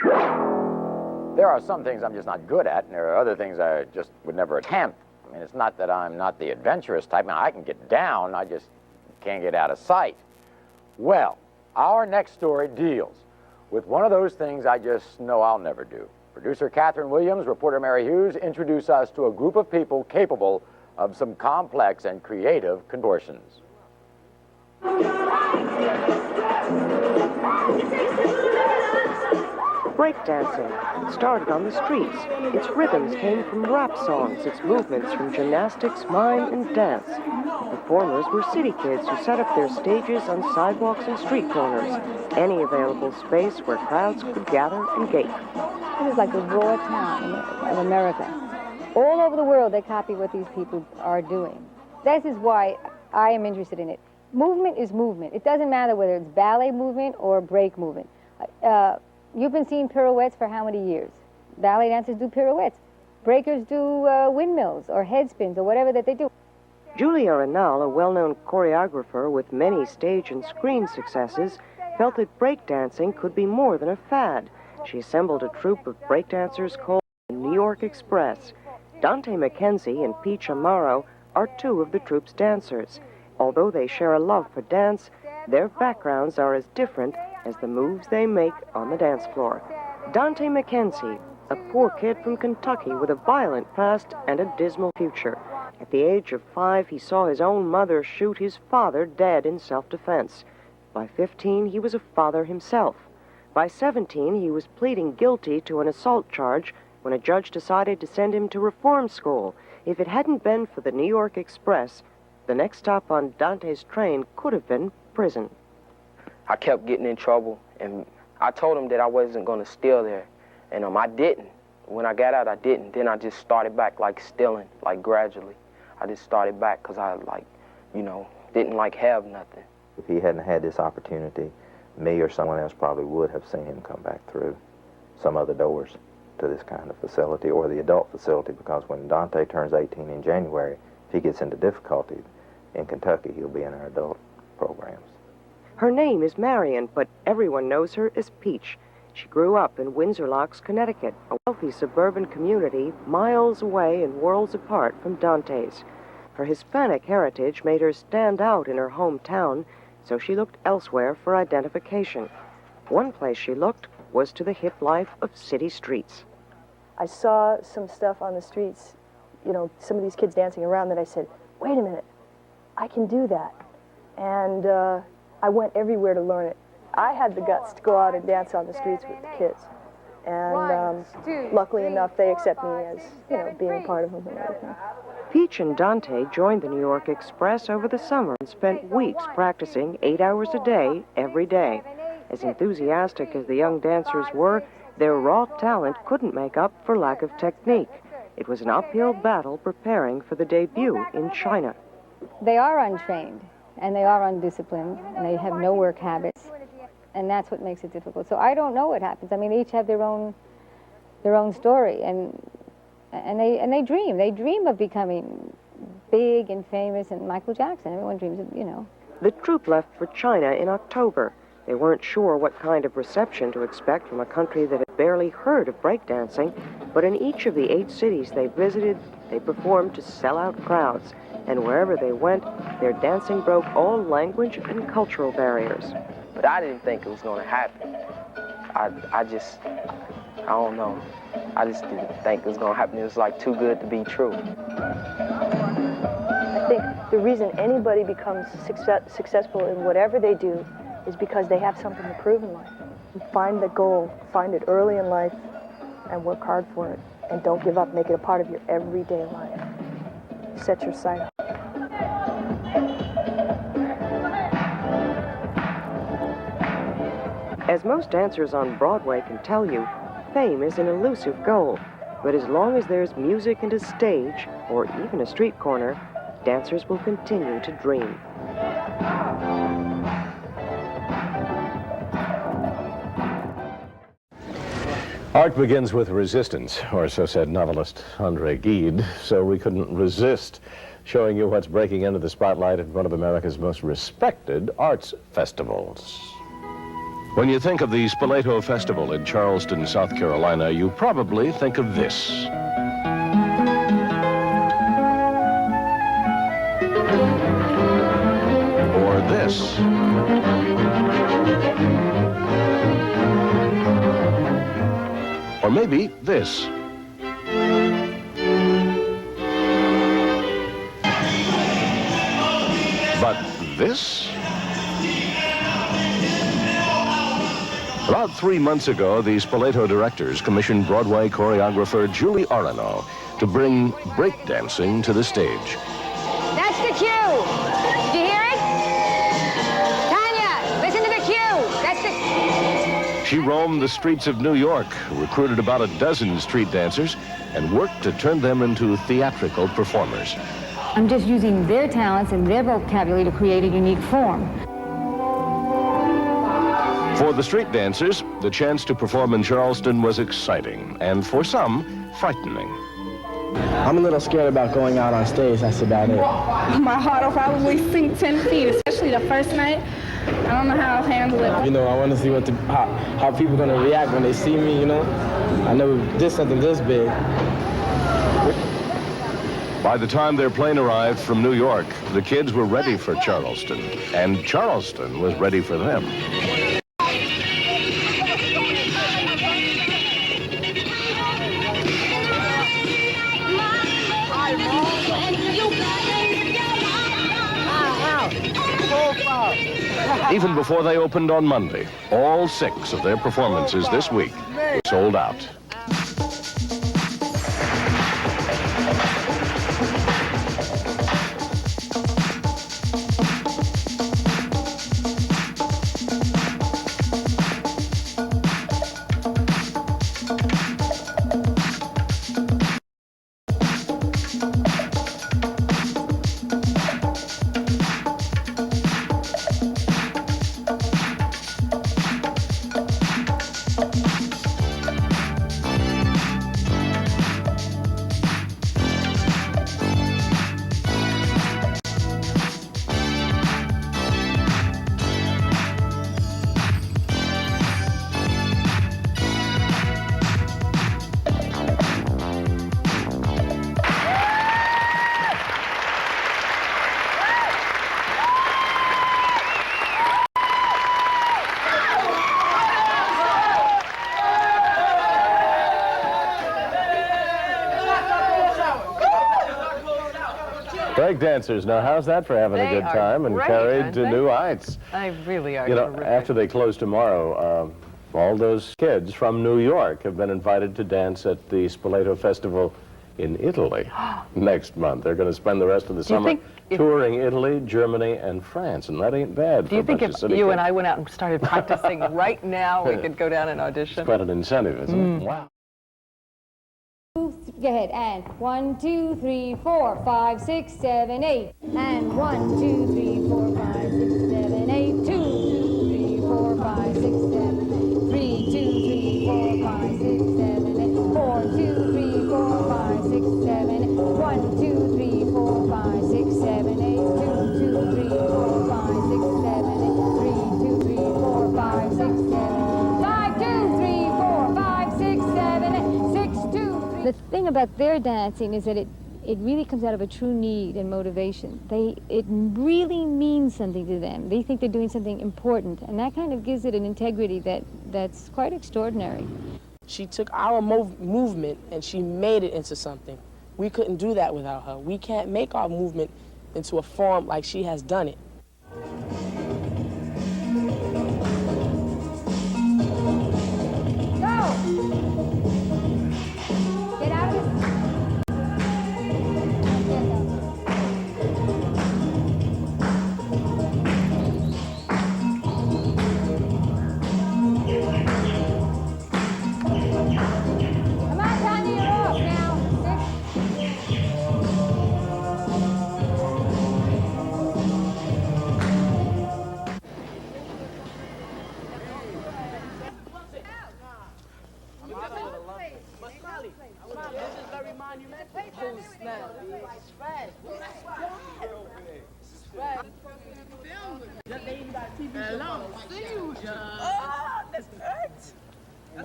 There are some things I'm just not good at, and there are other things I just would never attempt. I mean, it's not that I'm not the adventurous type. I can get down, I just can't get out of sight. Well, our next story deals with one of those things I just know I'll never do. Producer Catherine Williams, reporter Mary Hughes introduce us to a group of people capable of some complex and creative contortions. Breakdancing started on the streets. Its rhythms came from rap songs, its movements from gymnastics, mime, and dance. The performers were city kids who set up their stages on sidewalks and street corners, any available space where crowds could gather and gape. It is like the raw town of America. All over the world, they copy what these people are doing. This is why I am interested in it. Movement is movement. It doesn't matter whether it's ballet movement or break movement. You've been seeing pirouettes for how many years? Ballet dancers do pirouettes. Breakers do windmills or head spins or whatever that they do. Julia Arenal, a well-known choreographer with many stage and screen successes, felt that breakdancing could be more than a fad. She assembled a troupe of breakdancers called the New York Express. Dante McKenzie and Peach Amaro are two of the troupe's dancers. Although they share a love for dance, their backgrounds are as different as the moves they make on the dance floor. Dante McKenzie, a poor kid from Kentucky with a violent past and a dismal future. At the age of 5, he saw his own mother shoot his father dead in self-defense. By 15, he was a father himself. By 17, he was pleading guilty to an assault charge when a judge decided to send him to reform school. If it hadn't been for the New York Express, the next stop on Dante's train could have been prison. I kept getting in trouble, and I told him that I wasn't going to steal there. And I didn't. When I got out, I didn't. Then I just started back, like, stealing, like, gradually. I just started back because I, like, didn't, like, have nothing. If he hadn't had this opportunity, me or someone else probably would have seen him come back through some other doors to this kind of facility or the adult facility, because when Dante turns 18 in January, if he gets into difficulty in Kentucky, he'll be in our adult programs. Her name is Marion, but everyone knows her as Peach. She grew up in Windsor Locks, Connecticut, a wealthy suburban community miles away and worlds apart from Dante's. Her Hispanic heritage made her stand out in her hometown, so she looked elsewhere for identification. One place she looked was to the hip life of city streets. I saw some stuff on the streets, some of these kids dancing around, that I said, wait a minute, I can do that. And I went everywhere to learn it. I had the guts to go out and dance on the streets with the kids. And luckily enough, they accept me as, being a part of them and everything. Peach and Dante joined the New York Express over the summer and spent weeks practicing 8 hours a day, every day. As enthusiastic as the young dancers were, their raw talent couldn't make up for lack of technique. It was an uphill battle preparing for the debut in China. They are untrained, and they are undisciplined, and they have no work habits, and that's what makes it difficult. So I don't know what happens. I mean, they each have their own story, and they dream. They dream of becoming big and famous, and Michael Jackson. Everyone dreams of, The troupe left for China in October. They weren't sure what kind of reception to expect from a country that had barely heard of breakdancing, but in each of the 8 cities they visited, they performed to sell-out crowds, and wherever they went, their dancing broke all language and cultural barriers. But I didn't think it was going to happen. I don't know. I just didn't think it was going to happen. It was like too good to be true. I think the reason anybody becomes successful in whatever they do is because they have something to prove in life. Find the goal, find it early in life, and work hard for it. And don't give up, make it a part of your everyday life. Set your sight up. As most dancers on Broadway can tell you, fame is an elusive goal. But as long as there's music and a stage, or even a street corner, dancers will continue to dream. Art begins with resistance, or so said novelist Andre Gide, so we couldn't resist showing you what's breaking into the spotlight at one of America's most respected arts festivals. When you think of the Spoleto Festival in Charleston, South Carolina, you probably think of this. Or this. Or maybe this. But this? About 3 months ago, the Spoleto directors commissioned Broadway choreographer Julie Arenal to bring breakdancing to the stage. That's the cue. Did you hear it? Tanya, listen to the cue. That's the... She roamed the streets of New York, recruited about a dozen street dancers, and worked to turn them into theatrical performers. I'm just using their talents and their vocabulary to create a unique form. For the street dancers, the chance to perform in Charleston was exciting, and for some, frightening. I'm a little scared about going out on stage, that's about it. My heart will probably sink 10 feet, especially the first night. I don't know how I'll handle it. You know, I want to see how people are going to react when they see me, you know. I never did something this big. By the time their plane arrived from New York, the kids were ready for Charleston, and Charleston was ready for them. Even before they opened on Monday, all 6 of their performances this week were sold out. Break dancers. Now, how's that for having a good time and carried to new heights? They really are. You know, after they close tomorrow, all those kids from New York have been invited to dance at the Spoleto Festival in Italy next month. They're going to spend the rest of the summer touring Italy, Germany, and France, and that ain't bad. Do you think if you and I went out and started practicing right now, we could go down and audition? It's quite an incentive, isn't it? Wow. Go ahead, and 1, 2, 3, 4, 5, 6, 7, 8. And 1, 2, 3, 4, 5, 6, 7, 8. 2, 2, 3, 4, 5, 6, 7, 8. 3, 2, 3, 4, 5, 6, 7, 8. 4, 2, 3, 4, 5, 6, 7, 8. 1, 2, 3, 4, 5, 6, 7, 8. 2, 2, 3, 4, 5, 6, 7, 8. 3, 2, 3, 4, 5, 6, 7, 8. 5, 2, 3, 4, 5, 6, 7, 8. 6, 2, 3. The thing about their dancing is that it really comes out of a true need and motivation. It really means something to them. They think they're doing something important, and that kind of gives it an integrity that's quite extraordinary. She took our movement and she made it into something. We couldn't do that without her. We can't make our movement into a form like she has done it. Hello.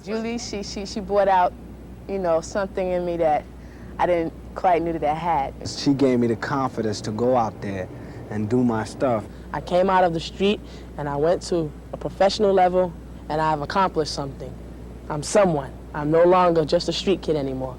Julie, she brought out, you know, something in me that I didn't quite knew that I had. She gave me the confidence to go out there and do my stuff. I came out of the street and I went to a professional level and I've accomplished something. I'm someone. I'm no longer just a street kid anymore.